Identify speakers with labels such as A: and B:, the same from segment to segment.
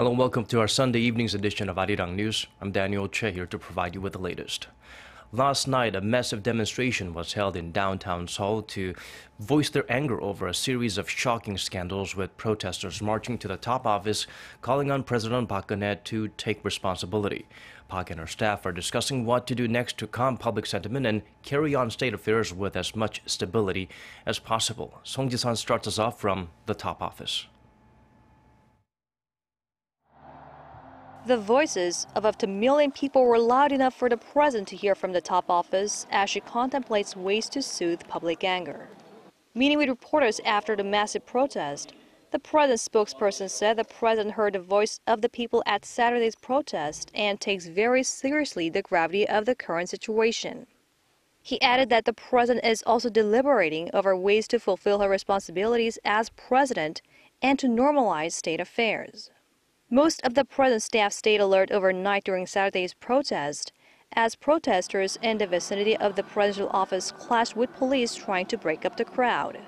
A: Hello and welcome to our Sunday evening's edition of Arirang News. I'm Daniel Che here to provide you with the latest. Last night, a massive demonstration was held in downtown Seoul to voice their anger over a series of shocking scandals, with protesters marching to the top office, calling on President Park Geun-hye to take responsibility. Park and her staff are discussing what to do next to calm public sentiment and carry on state affairs with as much stability as possible. Song Ji-san starts us off from the top office.
B: The voices of up to 1 million people were loud enough for the president to hear from the top office as she contemplates ways to soothe public anger. Meeting with reporters after the massive protest, the president's spokesperson said the president heard the voice of the people at Saturday's protest and takes very seriously the gravity of the current situation. He added that the president is also deliberating over ways to fulfill her responsibilities as president and to normalize state affairs. Most of the president's staff stayed alert overnight during Saturday's protest, as protesters in the vicinity of the presidential office clashed with police trying to break up the crowd.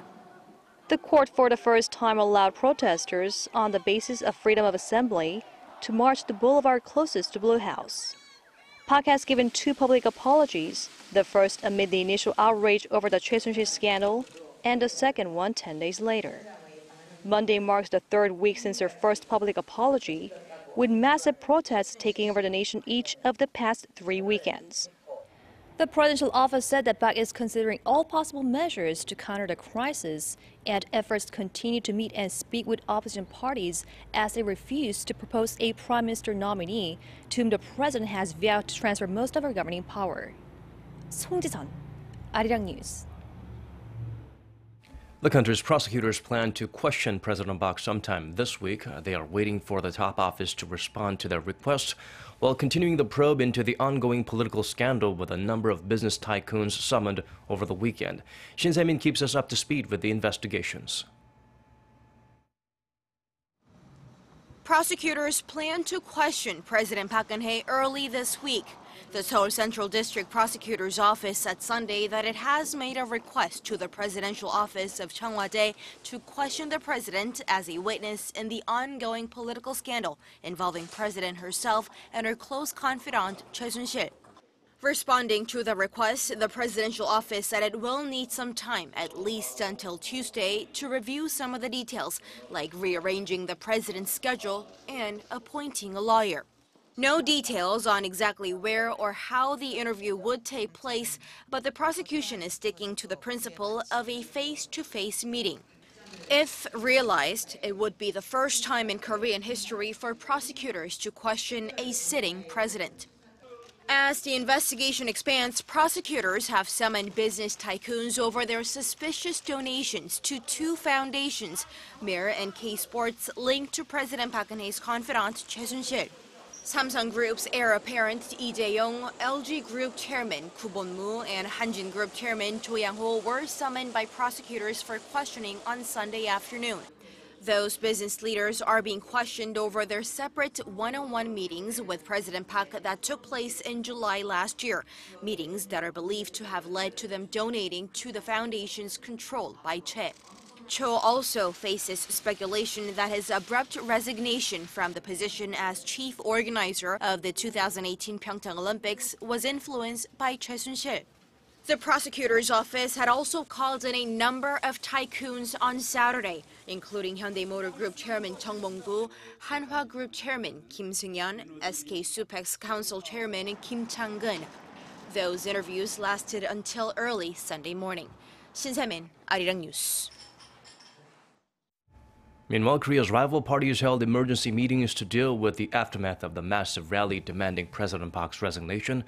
B: The court for the first time allowed protesters, on the basis of freedom of assembly, to march the boulevard closest to Blue House. Park has given 2 public apologies, the first amid the initial outrage over the Choi Soon-sil scandal, and the second one 10 days later. Monday marks the 3rd week since her first public apology, with massive protests taking over the nation each of the past 3 weekends. The presidential office said that Park is considering all possible measures to counter the crisis, and efforts continue to meet and speak with opposition parties as they refuse to propose a prime minister nominee to whom the president has vowed to transfer most of her governing power. Song Ji-san, Arirang News.
A: The country's prosecutors plan to question President Park sometime this week. They are waiting for the top office to respond to their request, while continuing the probe into the ongoing political scandal with a number of business tycoons summoned over the weekend. Shin Se-min keeps us up to speed with the investigations.
C: Prosecutors plan to question President Park Geun-hye early this week. The Seoul Central District Prosecutor's Office said Sunday that it has made a request to the presidential office of Chung Hwa-dae to question the president as a witness in the ongoing political scandal involving President herself and her close confidant Choi Soon-sil. Responding to the request, the presidential office said it will need some time, at least until Tuesday, to review some of the details, like rearranging the president's schedule and appointing a lawyer. No details on exactly where or how the interview would take place, but the prosecution is sticking to the principle of a face-to-face meeting. If realized, it would be the first time in Korean history for prosecutors to question a sitting president. As the investigation expands, prosecutors have summoned business tycoons over their suspicious donations to 2 foundations, Mir and K-Sports, linked to President Park Geun-hye's confidant Choi Soon-sil. Samsung Group's heir apparent Lee Jae-yong, LG Group Chairman Koo Bon-moo, and Hanjin Group Chairman Cho Yang-ho were summoned by prosecutors for questioning on Sunday afternoon. Those business leaders are being questioned over their separate one-on-one meetings with President Park that took place in July last year, meetings that are believed to have led to them donating to the foundations controlled by Choi. Cho also faces speculation that his abrupt resignation from the position as chief organizer of the 2018 Pyeongchang Olympics was influenced by Choi Soon-sil. The prosecutor's office had also called in a number of tycoons on Saturday, including Hyundai Motor Group Chairman Chung Mong-gu, Hanwha Group Chairman Kim Seung-yeon, SK Supex Council Chairman Kim Chang-gun. Those interviews lasted until early Sunday morning. Shin Se-min, Arirang News.
A: Meanwhile, Korea's rival parties held emergency meetings to deal with the aftermath of the massive rally demanding President Park's resignation.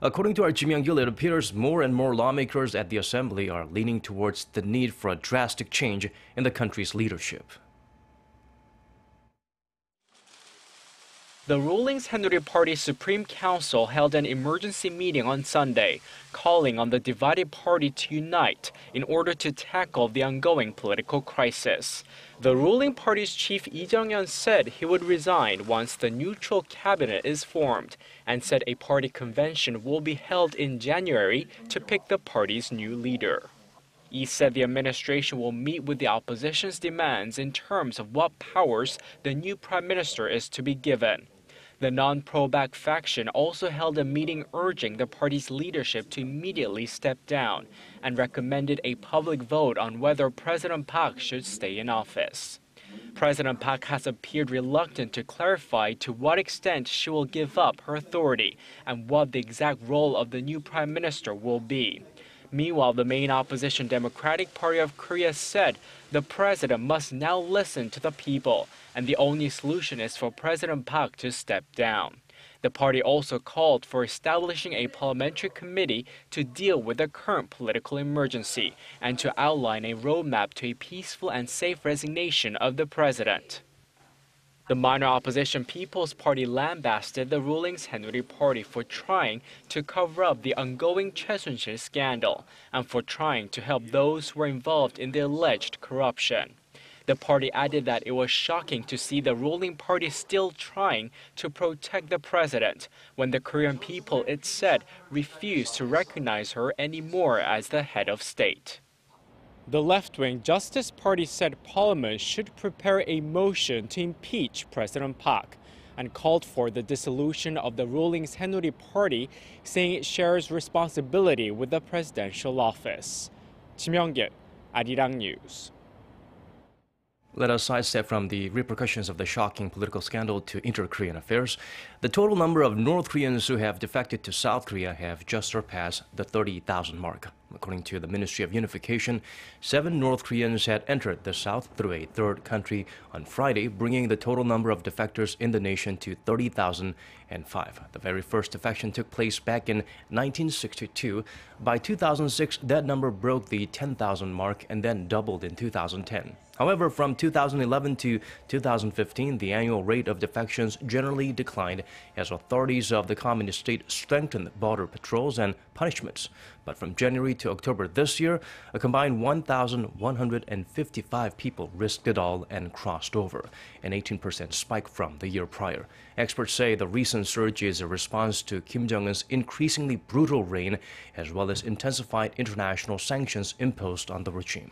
A: According to our Kim Young-gil, it appears more and more lawmakers at the assembly are leaning towards the need for a drastic change in the country's leadership.
D: The ruling Shah Party Supreme Council held an emergency meeting on Sunday, calling on the divided party to unite in order to tackle the ongoing political crisis. The ruling party's chief Lee Jung-yeon said he would resign once the neutral cabinet is formed, and said a party convention will be held in January to pick the party's new leader. Yi said the administration will meet with the opposition's demands in terms of what powers the new prime minister is to be given. The non-pro-back faction also held a meeting urging the party's leadership to immediately step down and recommended a public vote on whether President Park should stay in office. President Park has appeared reluctant to clarify to what extent she will give up her authority and what the exact role of the new prime minister will be. Meanwhile, the main opposition Democratic Party of Korea said the president must now listen to the people, and the only solution is for President Park to step down. The party also called for establishing a parliamentary committee to deal with the current political emergency and to outline a roadmap to a peaceful and safe resignation of the president. The minor opposition People's Party lambasted the ruling Shah Party for trying to cover up the ongoing Choi scandal and for trying to help those who were involved in the alleged corruption. The party added that it was shocking to see the ruling party still trying to protect the president when the Korean people, it said, refused to recognize her anymore as the head of state. The left-wing Justice Party said Parliament should prepare a motion to impeach President Park and called for the dissolution of the ruling Shah Noorni Party, saying it shares responsibility with the presidential office. Kim Young-gil, Arirang News.
A: Let us sidestep from the repercussions of the shocking political scandal to inter-Korean affairs. The total number of North Koreans who have defected to South Korea have just surpassed the 30,000 mark. According to the Ministry of Unification, 7 North Koreans had entered the South through a third country on Friday, bringing the total number of defectors in the nation to 30,005. The very first defection took place back in 1962. By 2006, that number broke the 10,000 mark and then doubled in 2010. However, from 2011 to 2015, the annual rate of defections generally declined as authorities of the communist state strengthened border patrols and punishments. But from January to October this year, a combined 1,155 people risked it all and crossed over, an 18% spike from the year prior. Experts say the recent surge is a response to Kim Jong-un's increasingly brutal reign, as well as intensified international sanctions imposed on the regime.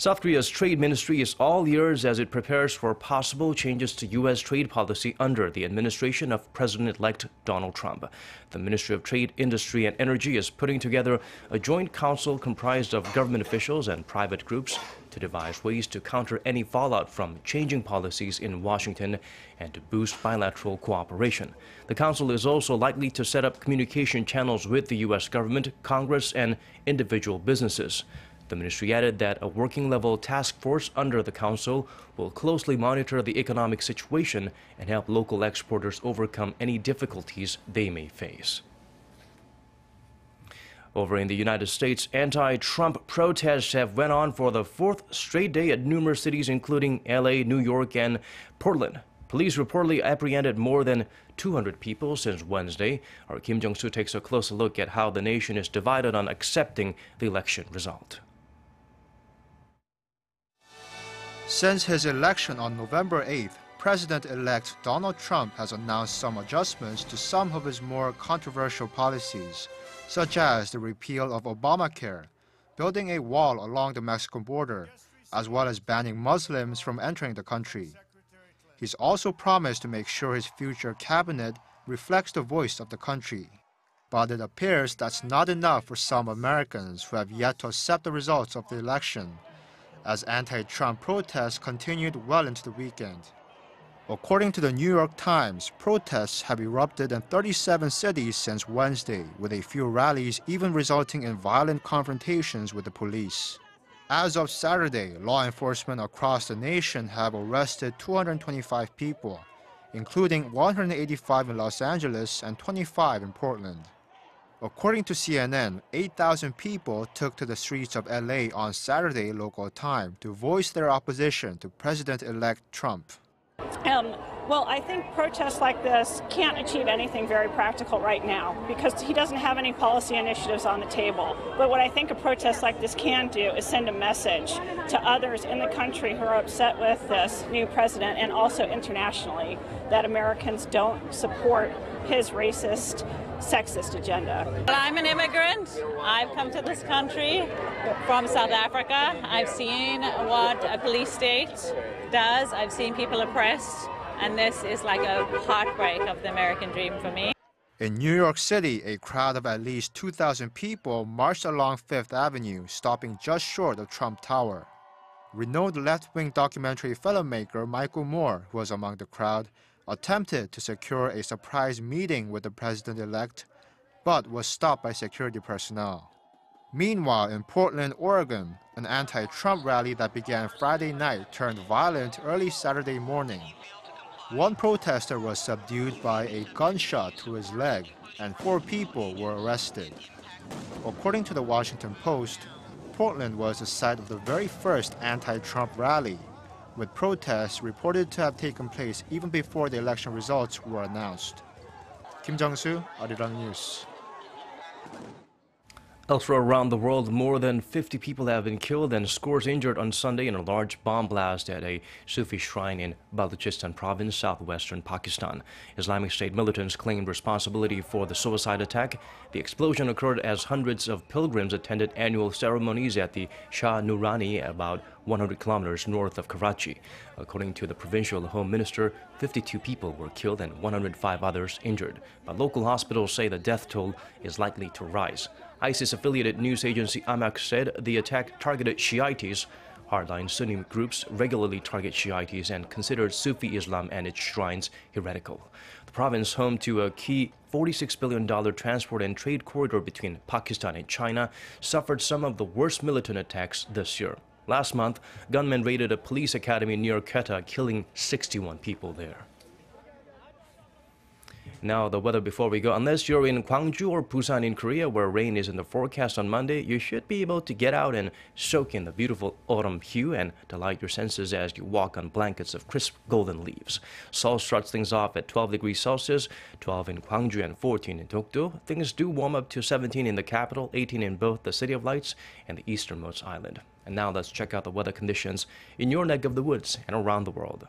A: South Korea's trade ministry is all ears as it prepares for possible changes to U.S. trade policy under the administration of President-elect Donald Trump. The Ministry of Trade, Industry and Energy is putting together a joint council comprised of government officials and private groups to devise ways to counter any fallout from changing policies in Washington and to boost bilateral cooperation. The council is also likely to set up communication channels with the U.S. government, Congress, and individual businesses. The ministry added that a working-level task force under the council will closely monitor the economic situation and help local exporters overcome any difficulties they may face. Over in the United States, anti-Trump protests have went on for the 4th straight day at numerous cities, including LA, New York, and Portland. Police reportedly apprehended more than 200 people since Wednesday. Our Kim Jong-soo takes a closer look at how the nation is divided on accepting the election result.
E: Since his election on November 8th, President-elect Donald Trump has announced some adjustments to some of his more controversial policies, such as the repeal of Obamacare, building a wall along the Mexican border, as well as banning Muslims from entering the country. He's also promised to make sure his future cabinet reflects the voice of the country. But it appears that's not enough for some Americans who have yet to accept the results of the election, as anti-Trump protests continued well into the weekend. According to the New York Times, protests have erupted in 37 cities since Wednesday, with a few rallies even resulting in violent confrontations with the police. As of Saturday, law enforcement across the nation have arrested 225 people, including 185 in Los Angeles and 25 in Portland. According to CNN, 8,000 people took to the streets of LA on Saturday local time to voice their opposition to President-elect Trump.
F: Well, I think protests like this can't achieve anything very practical right now because he doesn't have any policy initiatives on the table. But what I think a protest like this can do is send a message to others in the country who are upset with this new president and also internationally that Americans don't support his racist, sexist agenda.
G: I'm an immigrant. I've come to this country from South Africa. I've seen what a police state does. I've seen people oppressed, and this is like a heartbreak of the American dream for me.
E: In New York City, a crowd of at least 2,000 people marched along Fifth Avenue, stopping just short of Trump Tower. Renowned left-wing documentary filmmaker Michael Moore, who was among the crowd, attempted to secure a surprise meeting with the president-elect, but was stopped by security personnel. Meanwhile, in Portland, Oregon, an anti-Trump rally that began Friday night turned violent early Saturday morning. One protester was subdued by a gunshot to his leg, and 4 people were arrested. According to the Washington Post, Portland was the site of the very first anti-Trump rally, with protests reported to have taken place even before the election results were announced. Kim Jung-soo, Arirang News.
A: Elsewhere around the world, more than 50 people have been killed and scores injured on Sunday in a large bomb blast at a Sufi shrine in Balochistan province, southwestern Pakistan. Islamic State militants claimed responsibility for the suicide attack. The explosion occurred as hundreds of pilgrims attended annual ceremonies at the Shah Noorni, about 100 kilometers north of Karachi. According to the provincial home minister, 52 people were killed and 105 others injured. But local hospitals say the death toll is likely to rise. ISIS-affiliated news agency Amaq said the attack targeted Shiites. Hardline Sunni groups regularly target Shiites and consider Sufi Islam and its shrines heretical. The province, home to a key $46 billion transport and trade corridor between Pakistan and China, suffered some of the worst militant attacks this year. Last month, gunmen raided a police academy near Quetta, killing 61 people there. Now, the weather before we go. Unless you're in Gwangju or Busan in Korea, where rain is in the forecast on Monday, you should be able to get out and soak in the beautiful autumn hue and delight your senses as you walk on blankets of crisp golden leaves. Seoul starts things off at 12 degrees Celsius, 12 in Gwangju and 14 in Dokdo. Things do warm up to 17 in the capital, 18 in both the City of Lights and the easternmost island. And now let's check out the weather conditions in your neck of the woods and around the world.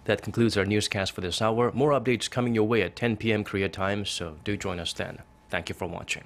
A: That concludes our newscast for this hour. More updates coming your way at 10 p.m. Korea time, so do join us then. Thank you for watching.